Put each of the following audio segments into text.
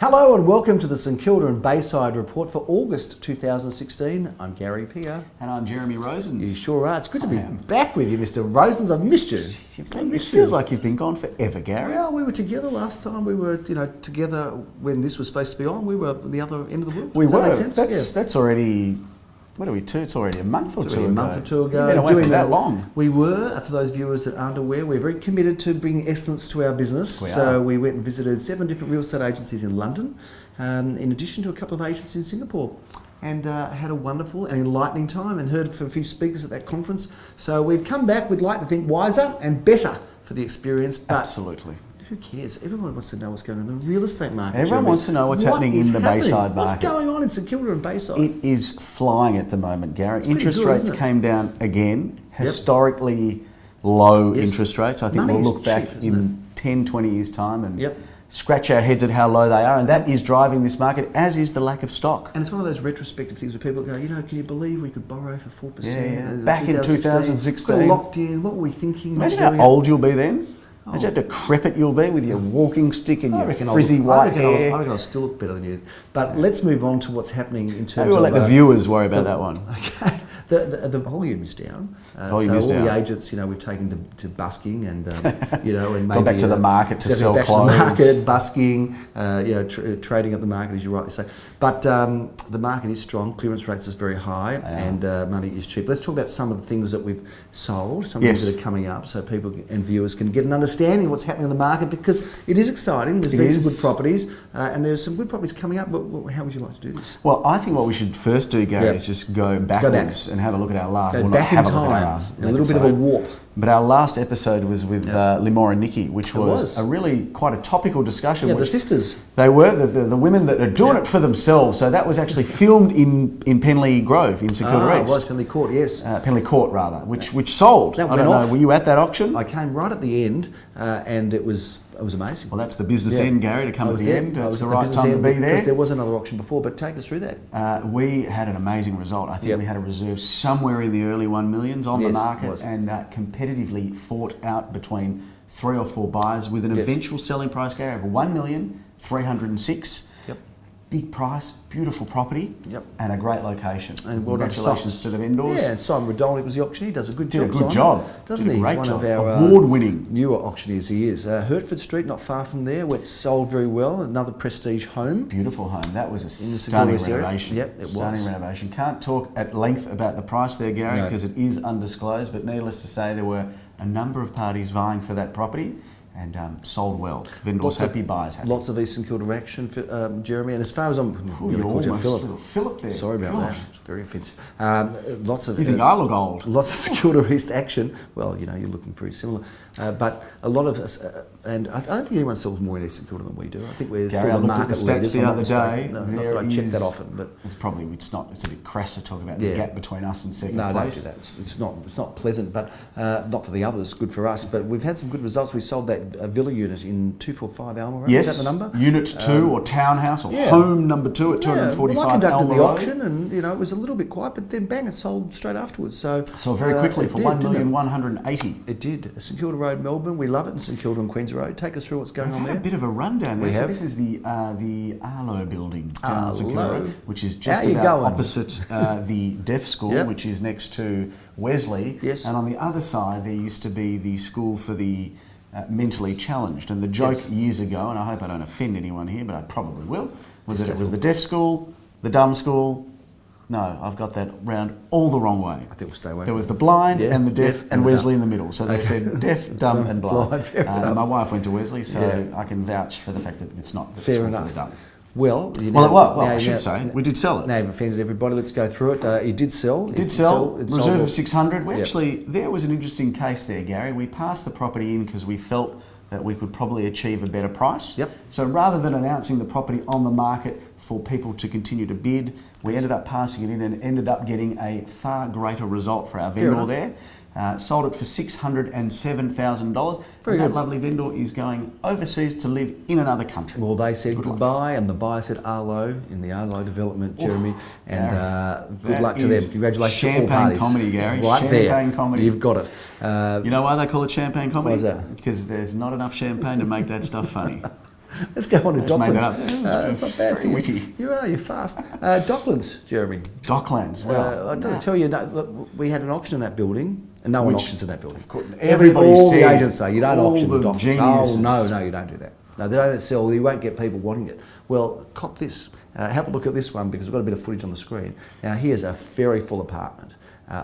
Hello and welcome to the St Kilda and Bayside report for August 2016. I'm Gary Peer. And I'm Jeremy Rosens. You sure are. It's good to be back with you, Mr. Rosens. I've missed you. It feels like you've been gone forever, Gary. Well, we were together last time. We were, together when this was supposed to be on. We were at the other end of the world. We Does that were. make sense? That's already... What are we to? It's already a month or two ago. A month or two ago. We've been away for that long. We were, for those viewers that aren't aware, we're very committed to bringing excellence to our business. We went and visited 7 different real estate agencies in London, in addition to a couple of agents in Singapore. And had a wonderful and enlightening time and heard from a few speakers at that conference. So we've come back, we'd like to think wiser and better for the experience. But absolutely. Who cares? Everyone wants to know what's going on in the real estate market. Everyone wants to know what's happening in the Bayside market. What's going on in St Kilda and Bayside? It is flying at the moment, Gary. Interest good, rates came down again. Historically low interest rates. I think we'll look back in 10, 20 years' time and scratch our heads at how low they are, and that is driving this market, as is the lack of stock. And it's one of those retrospective things where people go, can you believe we could borrow for 4%? Yeah. Back in 2016. Locked in, what were we thinking? Imagine how old you'll be then. Imagine how decrepit you'll be with your walking stick and your frizzy white hair. I reckon I'll still look better than you. But let's move on to what's happening in terms of... Maybe we'll let the viewers worry about that one. Okay. The volume is down. All the agents, we've taken to busking and, and maybe... Go back to the market to sell clothes. To the market, busking, trading at the market, as you rightly say. But the market is strong, clearance rates is very high, and money is cheap. Let's talk about some of the things that we've sold, some things that are coming up, so people and viewers can get an understanding of what's happening in the market, because it is exciting. There's been some good properties, and there's some good properties coming up, but how would you like to do this? Well, I think what we should first do, Gary, is just go backwards and have a look at our last... Go back in time, a little bit of a warp. But our last episode was with Limor and Nikki, which was a really quite a topical discussion. Yeah, the sisters. They were the women that are doing it for themselves. So that was actually filmed in Penley Grove in St Kilda East. It was Penley Court, yes. Penley Court, rather, which sold. That I don't know, were you at that auction? I came right at the end, and it was amazing. Well, that's the business end, Gary, to come at the end. It's the right time to be there. Because there was another auction before, but take us through that. We had an amazing result. I think we had a reserve somewhere in the early 1 millions on the market, and competitively fought out between 3 or 4 buyers with an eventual selling price, Gary, of 1,306,000. Big price, beautiful property, and a great location. And congratulations to the vendors. Yeah, and Simon Rodolnik was the auctioneer. Does a good job. Did a good job, doesn't he? Great One job. of our award-winning newer auctioneers. He is. Hertford Street, not far from there, where it sold very well. Another prestige home. Beautiful home. That was a stunning renovation. Yep, it was. Stunning renovation. Can't talk at length about the price there, Gary, because it is undisclosed. But needless to say, there were a number of parties vying for that property. And sold well. Vendors happy, buyers happy. Lots of Eastern Kilda action, Jeremy. And as far as I'm... You're almost Philip there. Sorry about that. It's very offensive. Lots of... You think I look old? Lots of St Kilda East action. Well, you're looking very similar. But a lot of us... and I don't think anyone sells more in St Kilda than we do. I think we're still the market leaders. The other day. Not that I check that often, but... It's probably... It's a bit crass to talk about the gap between us and second place. No, don't do that. It's not pleasant, but not for the others. Good for us. But we've had some good results. We sold that villa unit in 245 Alma Road. Yes. Is that the number? Unit 2 or townhouse or home number 2 at 245 well, I conducted Alma the Road. auction and it was a little bit quiet, but then bang, it sold straight afterwards. So very quickly for 1,180,000. It did. St Kilda Road, Melbourne. We love it. And St Kilda and Queens Road. Take us through what's going on there. A bit of a rundown there. So this is the Arlo building down in St Kilda Road, which is just opposite the deaf school, which is next to Wesley. Yes. And on the other side, there used to be the school for the mentally challenged. And the joke years ago, and I hope I don't offend anyone here, but I probably will, was that it was the deaf school, the dumb school. No, I've got that round all the wrong way. I think we'll stay away. There was the blind and the deaf and Wesley in the middle. So they said deaf, dumb and blind. My wife went to Wesley, so I can vouch for the fact that it's not fair enough. For the dumb. Well, I should say, we did sell it. Now you've offended everybody. Let's go through it. It did sell. It reserve of 600. We actually, there was an interesting case there, Gary. We passed the property in because we felt that we could probably achieve a better price. So rather than announcing the property on the market for people to continue to bid, we ended up passing it in and ended up getting a far greater result for our vendor there. Sold it for $607,000. That lovely vendor is going overseas to live in another country. Well, they said goodbye, and the buyer said Arlo in the Arlo development, Jeremy. And good luck to them. Congratulations to all parties. Champagne comedy, Gary. Right champagne there. Comedy. You've got it. You know why they call it champagne comedy? Why is that? Because there's not enough champagne to make that stuff funny. Let's go on to Docklands. That's not bad for you. Witty. You're fast. Docklands, Jeremy. Docklands, well. I don't tell you, look, we had an auction in that building, and no one auctions in that building. All the agents say, you don't auction the Docklands. Geniuses. Oh, no, you don't do that. No, they don't sell, you won't get people wanting it. Well, cop this. Have a look at this one because we've got a bit of footage on the screen. Now, here's a very full apartment.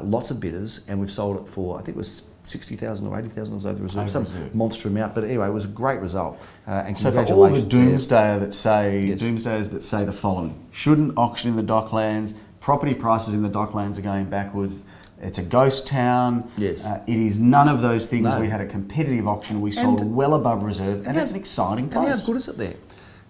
Lots of bidders, and we've sold it for, I think it was 60,000 or 80,000 or so, the reserve, some monster amount. But anyway, it was a great result. And so for all the doomsdayers that say the following: shouldn't auction in the Docklands. Property prices in the Docklands are going backwards. It's a ghost town. Yes. It is none of those things. No. We had a competitive auction. We sold well above reserve, and it's an exciting place. And how good is it there?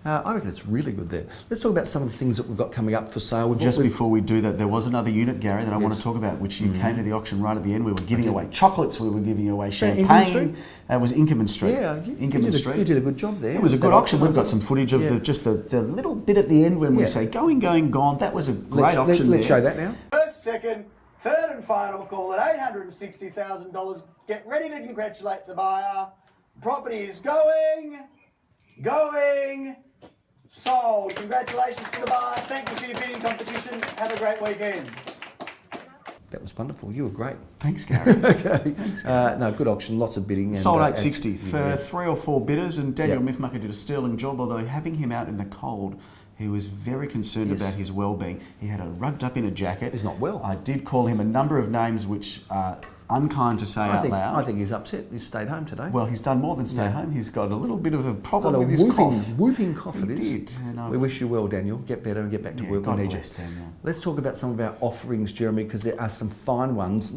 I reckon it's really good there. Let's talk about some of the things that we've got coming up for sale. Before we do that, there was another unit, Gary, that I want to talk about, which you came to the auction right at the end. We were giving away chocolates, we were giving away champagne. It was Inkerman Street. Yeah, you did a good job there. It was a good auction. We've got some footage of the little bit at the end when we say going, gone. That was a great auction. Let's show that now. First, second, third and final call at $860,000. Get ready to congratulate the buyer. Property is going, sold. Congratulations to the buyer. Thank you for your bidding competition. Have a great weekend. That was wonderful. You were great. Thanks, Gary. Okay. Thanks, Gary. No, good auction. Lots of bidding. And, sold 860 for 3 or 4 bidders, and Daniel Michmacher did a sterling job. Although having him out in the cold, he was very concerned about his well-being. He had a rugged up in a jacket. He's not well. I did call him a number of names which are unkind to say out loud. I think he's upset. He's stayed home today. Well, he's done more than stay home. He's got a little bit of a problem with his cough. Whooping cough it is. He did. We wish you well, Daniel. Get better and get back to work. God bless Daniel. Let's talk about some of our offerings, Jeremy, because there are some fine ones.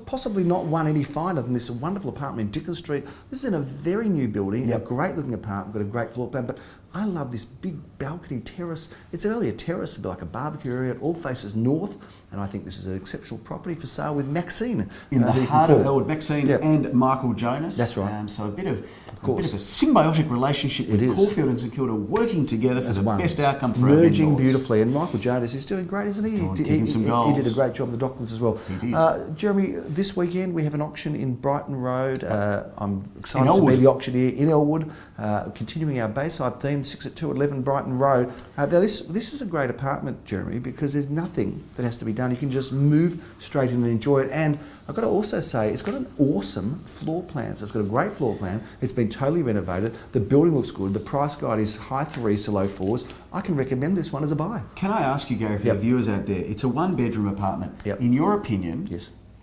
Possibly not one any finer than this wonderful apartment in Dickens Street. This is in a very new building, a great looking apartment, got a great floor plan, but I love this big balcony terrace. It's only a terrace, it'll be like a barbecue area. It all faces north, and I think this is an exceptional property for sale with Maxine. In the heart of ELWOOD, Maxine and Michael Jonas. That's right. So a bit of a symbiotic relationship with Caulfield and St Kilda working together for the best outcome for our merging beautifully, and Michael Jonas is doing great, isn't he? Kicking some goals. He did a great job in the Docklands as well. He did. Jeremy, this weekend we have an auction in Brighton Road. I'm excited to be the auctioneer in ELWOOD, continuing our Bayside theme, 6 at 211 Brighton Road. Now this is a great apartment, Jeremy, because there's nothing that has to be done. You can just move straight in and enjoy it. And I've got to also say, it's got an awesome floor plan. So it's got a great floor plan. It's been totally renovated. The building looks good. The price guide is high 3s to low 4s. I can recommend this one as a buy. Can I ask you, Gary, for the viewers out there, it's a 1-bedroom apartment. In your opinion,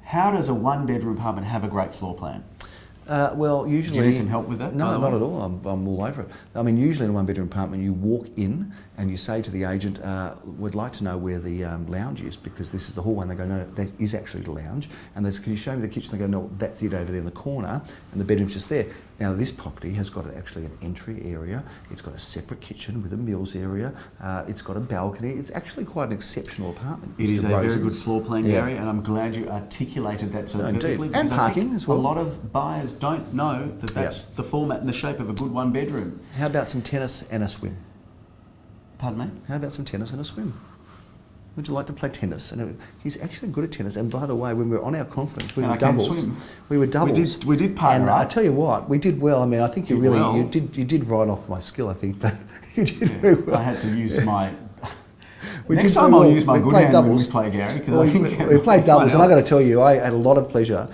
how does a 1-bedroom apartment have a great floor plan? Well, usually... Do you need some help with that? No, not at all. I'm all over it. I mean, usually in a 1-bedroom apartment, you walk in and you say to the agent, we'd like to know where the lounge is, because this is the hallway. And they go, no, that is actually the lounge. And they say, can you show me the kitchen? They go, no, that's it over there in the corner, and the bedroom's just there. Now, this property has got actually an entry area. It's got a separate kitchen with a meals area. It's got a balcony. It's actually quite an exceptional apartment. It is a very good floor plan, Gary, and I'm glad you articulated that so perfectly. And parking as well. A lot of buyers don't know that that's the format and the shape of a good 1-bedroom. How about some tennis and a swim? Pardon me? How about some tennis and a swim? Would you like to play tennis? And he's actually good at tennis. And by the way, when we were on our conference, we were doubles. We did partner up. I tell you what, we did well. I mean, I think you did write off my skill, I think, but you did very well. I had to use my... Next time I'll use my good hand when we play, Gary. We played doubles, and I've got to tell you, I had a lot of pleasure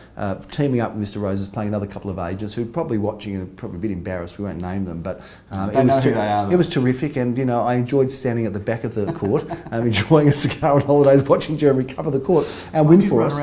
teaming up with Mr. Roses, playing another couple of agents who are probably watching and probably a bit embarrassed. We won't name them, but it was terrific. And I enjoyed standing at the back of the court, enjoying a cigar on holidays, watching Jeremy cover the court and win for us.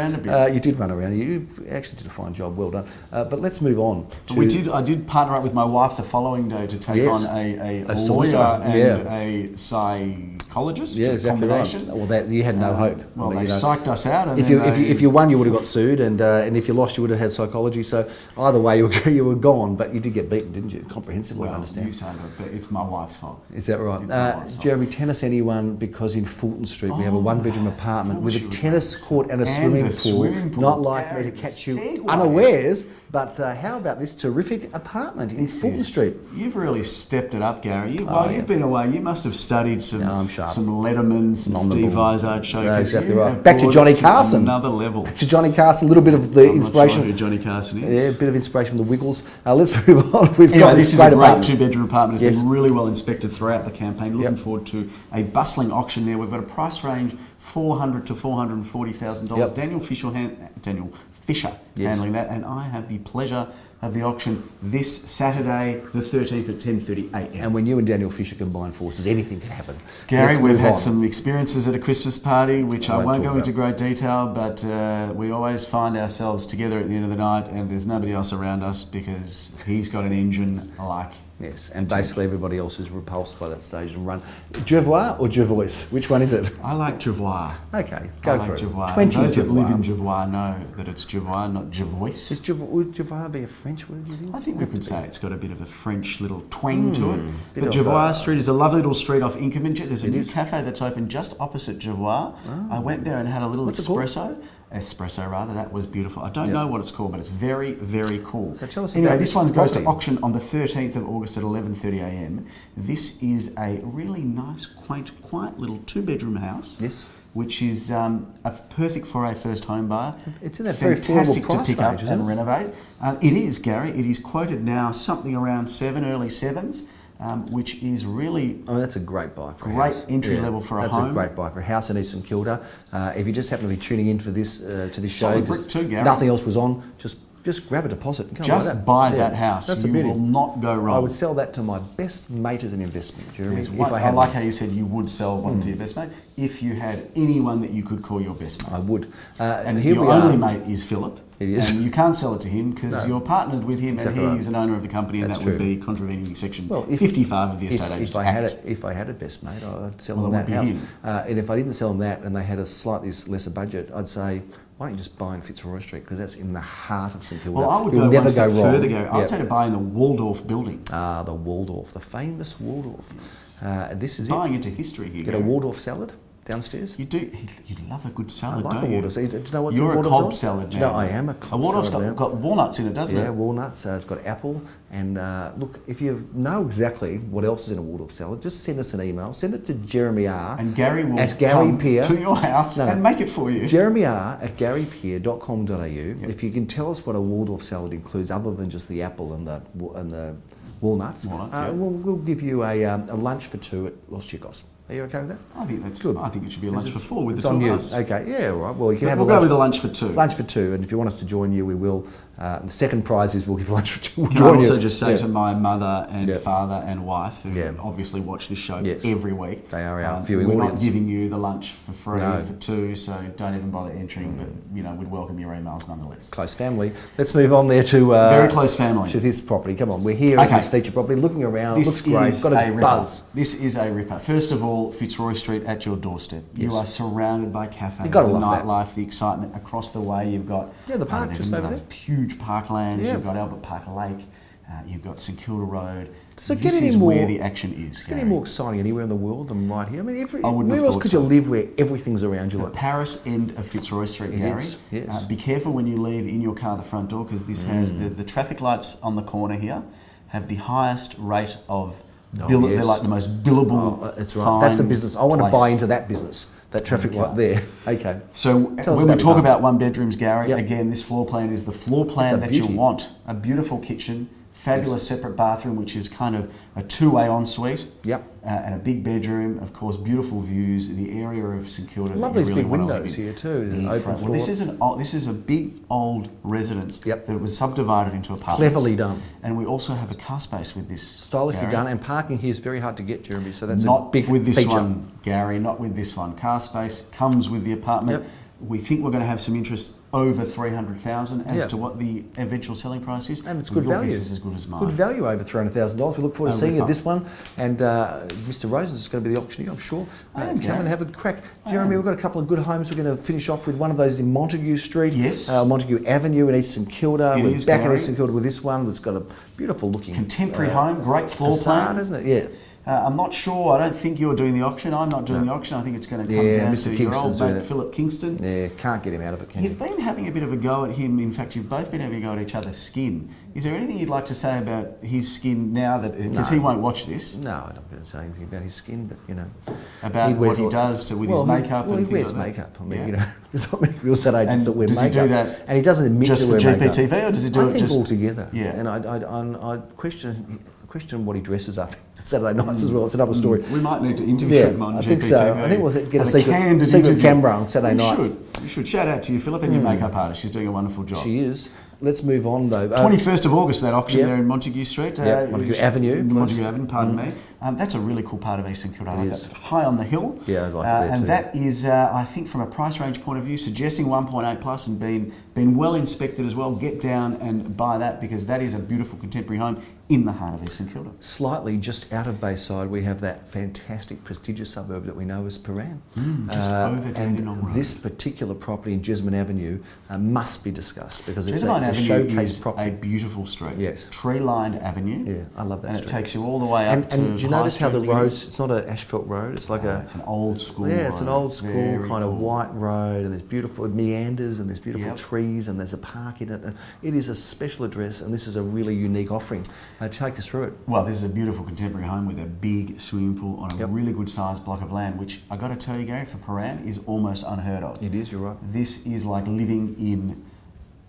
You did run around. You actually did a fine job. Well done. But let's move on. I did partner up with my wife the following day to take on a lawyer and a psychologist. Yeah, exactly right. Well, you had no hope. Well, they psyched us out. And if you won, you would have got sued, and if you lost, you would have had psychology. So either way, you were gone. But you did get beaten, didn't you? Comprehensively, I understand. You say that, but it's my wife's fault. Is that right? Jeremy, tennis anyone, because in Fulton Street we have a 1-bedroom apartment with a tennis court and a swimming pool. Not like me to catch you unawares. But how about this terrific apartment in Fulton Street? You've really stepped it up, Gary. You've been away. You must have studied some Letterman Berriman, some Steve Izard showcase. No, exactly right. Back to Johnny Carson. Another level. Back to Johnny Carson, a little bit of the inspiration. I'm not sure who Johnny Carson is. Yeah, a bit of inspiration from the Wiggles. Let's move on. We've anyway, got this is great a great apartment. two-bedroom apartment. It's been really well inspected throughout the campaign. Looking Yep. forward to a bustling auction there. We've got a price range $400,000 to $440,000. Yep. Daniel Fisher handling that, and I have the pleasure of the auction this Saturday, the 13th at 10:30 a.m. And when you and Daniel Fisher combine forces, anything can happen. Gary, Let's we've move had on. some experiences at a Christmas party, which I won't talk go into about. great detail, but we always find ourselves together at the end of the night, and there's nobody else around us because he's got an engine like. Yes, and basically everybody else is repulsed by that stage and run. Jervois or Jervois? Which one is it? I like Jervois. Okay, go for it. Jervois. 20 Those that Jervois. live in Jervois know that it's Jervois, not Jervois. Would Jervois be a French word, you think? I think we could say it's got a bit of a French little twang to it. Bit But of Jervois Street is a lovely little street off Inkerman. There's a new cafe that's open just opposite Jervois. I went there and had a little What's it called? espresso rather. That was beautiful. I don't know what it's called, but it's very, very cool. So tell us anyway, about this this one goes to property. auction on the 13th of August at 11:30 a.m. This is a really nice, quaint, quiet little two-bedroom house. Yes. Which is perfect for a first home buyer. It's in that very fantastic affordable to price pick range, up isn't and it? renovate. It is, Gary. It is quoted now something around early sevens, which is really That's a great buy for a great house. entry level for a that's home. That's a great buy for a house in Eastern Kilda. If you just happen to be tuning in for this to this show, Solid just brick too, Gary. nothing else was on, just grab a deposit and come Just like that. buy that house. That's a You beauty. will not go wrong. I would sell that to my best mate as an investment, Jeremy. There's If one- I I had like one. how you said you would sell one to your best mate. If you had anyone that you could call your best mate. I would. And here your we only are. mate is Philip. It is. And you can't sell it to him because you're partnered with him Exactly and right. he's an owner of the company, and That's that would true. be contravening section Well, 55 of the Estate Agents if I Act. had a best mate, I'd sell Well, them it that would house. be And if I didn't sell them that, and they had a slightly lesser budget, I'd say, why don't you just buy in Fitzroy Street, because that's in the heart of St Kilda. Well, I would You'll go never one step go wrong. further, Gary. I'd Yeah. say to buy in the Waldorf building. The Waldorf, the famous Waldorf. This is Buying it. into history here. Get a Gary. Waldorf salad downstairs. You do. You love a good I salad, like don't a you? Waldorf salad. Do you know what's You're in a Waldorf cob salad? salad Do you know, man. I am a A cob Waldorf's salad man. got walnuts in it, doesn't Yeah, it? walnuts. It's got apple. And look, if you know exactly what else is in a Waldorf salad, just send us an email. Send it to Jeremy R. And Gary will at Gary come Peer. to your house No. and make it for you. Jeremy R at garypeer.com.au. If you can tell us what a Waldorf salad includes, other than just the apple and the walnuts, Yeah. we'll give you a lunch for two at Los Chicos. Are you okay with that? I think that's Good. good. I think it should be a lunch for four with It's the two on of you. us. Okay, yeah, all right. Well, you can have We'll a go lunch with a lunch for two. Lunch for two, and if you want us to join you, we will. The second prize is we'll give lunch for two. We'll Can I join also you. just say Yeah. to my mother and Yeah. father and wife, who Yeah. obviously watch this show Yes. every week, They are our viewing we're audience. not giving you the lunch for free No. for two, so don't even bother entering. But we'd welcome your emails nonetheless. Close family. Let's move on there to Very close family. to this property. Come on, we're here at Okay. this feature property, looking around. This Looks great. is Got a ripper. buzz. This is a ripper. First of all, Fitzroy Street at your doorstep. Yes. You are surrounded by cafes, You've gotta the love that. nightlife, the excitement across the way. You've got Yeah, the park just over there. Huge parklands. Yeah. You've got Albert Park Lake. You've got St Kilda Road. Does it this get any is more- where the action is. Does it get any Gary. more exciting anywhere in the world than right here? I mean, I wouldn't where have else thought could so. you live where everything's around you? The Like, Paris end of Fitzroy Street, It Gary. is, yes. Be careful when you leave in your car the front door, because this has the traffic lights on the corner here have the highest rate of yes. They're like the most billable. that's right. That's the fine business. I want to place. buy into that business. That traffic Okay. light there. Okay. So Tell us when we about talk your about one bedrooms, Gary, Yep. again, this floor plan is the floor It's plan a that beauty. you want. A beautiful kitchen, fabulous separate bathroom, which is kind of a two-way ensuite. Yep. And a big bedroom, of course, beautiful views. The area of St Kilda. that Love you these really big wanna windows live in. here too. The Open front. floor. Well, this is a big old residence Yep. that was subdivided into apartments. Cleverly done. And we also have a car space with this. Stylishly Gary. done, and parking here is very hard to get, Jeremy. So that's Not a big with this feature. one, Gary. Not with this one. Car space comes with the apartment. Yep. We think we're going to have some interest over 300,000 as Yeah. to what the eventual selling price is. And it's good Your value. guess is as good as mine. Good value over $300,000. We look forward to Oh, seeing you at ripper. this one. And Mr. Rosen is going to be the auctioneer, I'm sure. I am, Come Gary. and have a crack. I Jeremy, am. we've got a couple of good homes. We're going to finish off with one of those in Montague Street. Yes. Montague Avenue in East St Kilda. It We're is, back in Gary. East St Kilda with this one. It's got a beautiful looking Contemporary home, great floor facade, plan. isn't it? Yeah. I'm not sure. I don't think you're doing the auction. I'm not doing the auction. I think it's going to come down Mr. to your Kingston's old doing mate, it. Philip Kingston. Yeah, can't get him out of it, can you? You've been having a bit of a go at him. In fact, you've both been having a go at each other's skin. Is there anything you'd like to say about his skin now that, because he won't watch this? No, I'm not going to say anything about his skin, but, you know. About what he does with his makeup Well, and he wears things like that. makeup. I mean, you know, there's not many real estate agents that wear does makeup. he do that and he doesn't admit just to for wear makeup. GPTV, or does he do I it think just... all together. Yeah. And I question what he dresses up Saturday nights as well. It's another story. We might need to interview him on I GPTV. think so. I think we'll get a secret interview. camera on Saturday nights. You should. Shout out to you, Philip, and your makeup artist. She's doing a wonderful job. She is. Let's move on, though. 21st of August, that auction there in Montague Street. Montague Avenue. Montague Avenue, pardon me. That's a really cool part of Eastern Kilda. I like that. High on the hill. Yeah, I like it there too. And that is, I think, from a price range point of view, suggesting 1.8 plus and been well inspected as well. Get down and buy that, because that is a beautiful contemporary home in the heart of Eastern Kilda. Slightly just out of Bayside, we have that fantastic, prestigious suburb that we know as Paran. Just over Dandenong Road. This particular property in Jessamine Avenue must be discussed, because it's Jessamine a Avenue showcase is property. a beautiful street. Yes. Tree-lined avenue. Yeah, I love that and street. It takes you all the way up to And do you notice how the High Street, roads, it's not an asphalt road, it's like it's an old school Yeah, it's an road. old school Very kind of cool. white road, and there's beautiful meanders, and there's beautiful Yep. trees, and there's a park in it. And it is a special address, and this is a really unique offering. Take us through it. Well, this is a beautiful contemporary home with a big swimming pool on a Yep. really good sized block of land, which I got to tell you, Gary, for Paran is almost unheard of. It is, you're right. This is like living in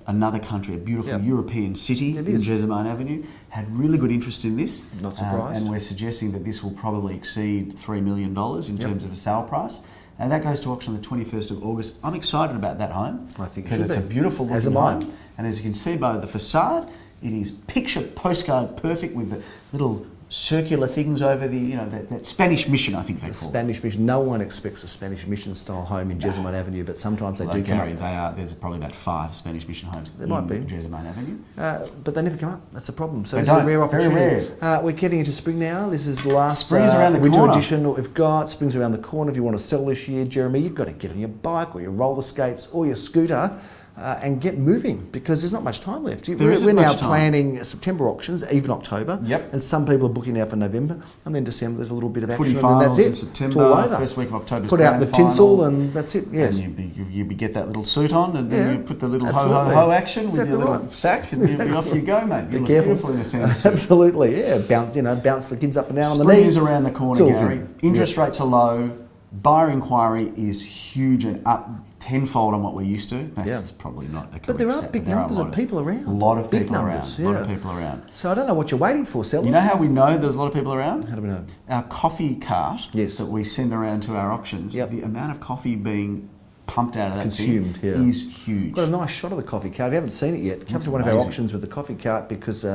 another country, a beautiful Yep. European city It in is. Jessamine Avenue. Had really good interest in this. Not surprised. And we're suggesting that this will probably exceed $3 million in terms of a sale price. And that goes to auction on the 21st of August. I'm excited about that home. I think it because should it's be. a beautiful As looking am I. home. And as you can see by the facade, it is picture postcard perfect with the little circular things over the, that Spanish Mission, I think they call it. Spanish Mission. No one expects a Spanish Mission style home in Jessamine Avenue, but sometimes they do come Gary, up. there's probably about 5 Spanish Mission homes There might be. Jessamine Avenue. But they never come up. That's the problem. So They this is a don't. rare Very opportunity. rare. We're getting into spring now. This is the last Spring's around the winter corner. edition that we've got. Spring's around the corner. If you want to sell this year, Jeremy, you've got to get on your bike or your roller skates or your scooter and get moving, because there's not much time left. We're now planning September auctions, even October. Yep. And some people are booking out for November, and then December there's a little bit of action, Footy and then that's finals it. in September, It's all over. first week of October. Put out the tinsel, and that's it. Yes. And you get that little suit on, and then you put the little absolutely. ho action Exactly with your little right. sack, and you'll be off you go, mate. You look careful. beautiful in a sandsuit. Absolutely, yeah. Bounce the kids up and down on the Spring knees. is around the corner, It's all Gary. good. Interest rates are low. Buyer inquiry is huge and up tenfold on what we're used to. That's probably not a correct But there are stat, big there are numbers of people around. A lot of Big people numbers, around. A lot of people around. So I don't know what you're waiting for, sellers. You know how we know there's a lot of people around? How do we know? Our coffee cart Yes. that we send around to our auctions, the amount of coffee being pumped out of that Consumed, thing is huge. Got a nice shot of the coffee cart. If you haven't seen it yet, come to one of our auctions with the coffee cart, because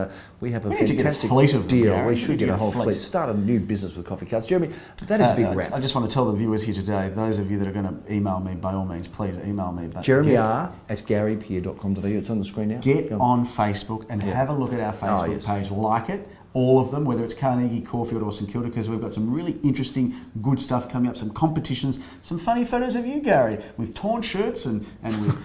we have a We need to get a fantastic fleet of them, deal. Gary. We should get a whole fleet. Start a new business with coffee carts. Jeremy, that is a big wrap. I just want to tell the viewers here today, those of you that are going to email me, by all means, please email me. But jeremyr@garypeer.com.au. It's on the screen now. Get on Facebook and have a look at our Facebook page. Like it. All of them, whether it's Carnegie, Caulfield or St Kilda, because we've got some really interesting, good stuff coming up, some competitions, some funny photos of you, Gary, with torn shirts and with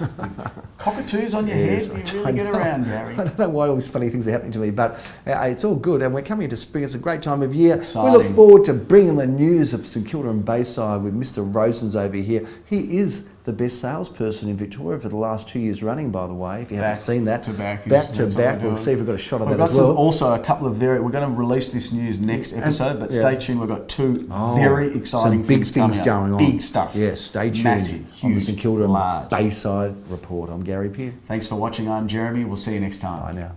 cockatoos on your head. You really get around, Gary. I don't know why all these funny things are happening to me, but it's all good. And we're coming into spring. It's a great time of year. Exciting. We look forward to bringing the news of St Kilda and Bayside with Mr. Rosens over here. He is the best salesperson in Victoria for the last 2 years running, by the way. If you haven't seen that, back to back. We'll see if we've got a shot of that as well. Also, a couple of we're going to release this news next episode, but stay tuned. We've got 2 very exciting some big things going on. Big stuff. Yes, stay tuned. Massive, on the huge, St Kilda and large. Bayside report. I'm Gary Peer. Thanks for watching. I'm Jeremy. We'll see you next time. Bye now.